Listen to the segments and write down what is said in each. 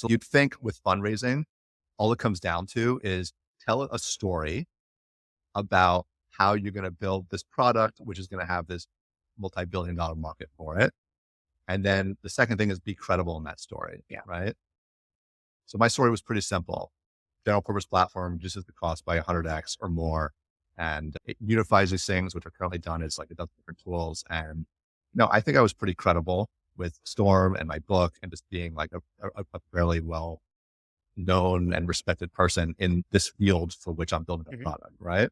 So you'd think with fundraising, all it comes down to is tell a story about how you're going to build this product, which is going to have this multi-billion dollar market for it. And then the second thing is be credible in that story, Yeah. right? So my story was pretty simple. General purpose platform reduces the cost by 100x or more. And it unifies these things, which are currently done as like a dozen different tools. And I think I was pretty credible with Storm and my book and just being like a fairly well known and respected person in this field for which I'm building a Mhm. product, right?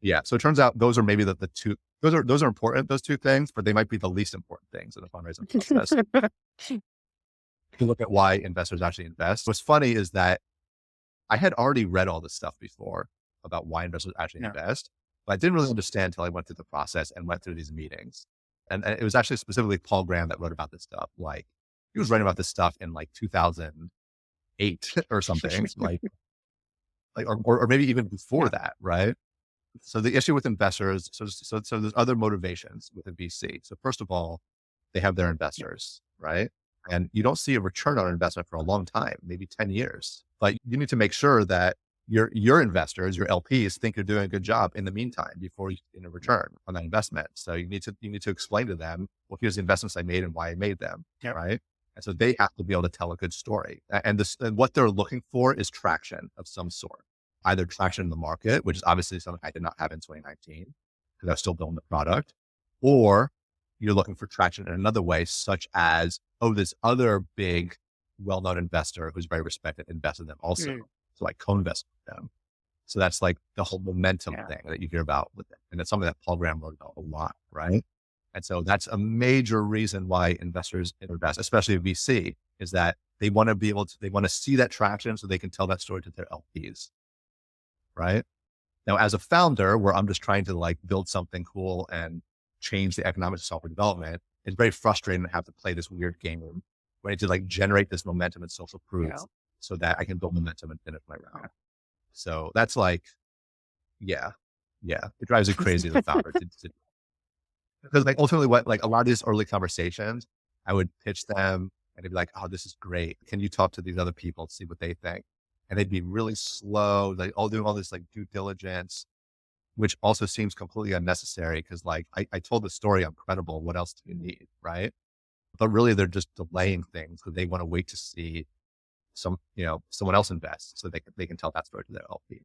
Yeah. So it turns out those are maybe the two, those are important, those two things, but they might be the least important things in the fundraising process. If you look at why investors actually invest. What's funny is that I had already read all this stuff before about why investors actually Yeah. invest, but I didn't really understand until I went through the process and went through these meetings. And it was actually specifically Paul Graham that wrote about this stuff. Like he was writing about this stuff in like 2008 or something, or maybe even before Yeah. that, right? So the issue with investors, so there's other motivations with a VC. So first of all, they have their Yeah. investors, right? And you don't see a return on investment for a long time, maybe 10 years. But you need to make sure that your investors, your LPs think you're doing a good job in the meantime before you get a return on that investment. So you need to explain to them, well, here's the investments I made and why I made them, Yep. right? And so they have to be able to tell a good story. And what they're looking for is traction of some sort, either traction in the market, which is obviously something I did not have in 2019 because I was still building the product, or you're looking for traction in another way, such as, oh, this other big, well-known investor who's very respected invested in them also. Mm. So I co-invest with them. So that's like the whole momentum Yeah. thing that you hear about with it. And it's something that Paul Graham wrote about a lot, right? And so that's a major reason why investors invest, especially a VC, is that they want to be able to, they want to see that traction so they can tell that story to their LPs, right? Now, as a founder, where I'm just trying to like build something cool and change the economics of software development, it's very frustrating to have to play this weird game where I need to like generate this momentum and social proof Yeah. so that I can build momentum and finish my Yeah. round. So that's like, yeah, yeah, it drives me crazy as a founder because like ultimately what, like a lot of these early conversations, I would pitch them and they'd be like, oh, this is great. Can you talk to these other people to see what they think? And they'd be really slow, like all doing all this like due diligence, which also seems completely unnecessary because like I told the story, I'm credible. What else do you need? Right. But really they're just delaying things because they want to wait to see someone else invest so they can tell that story to their LP.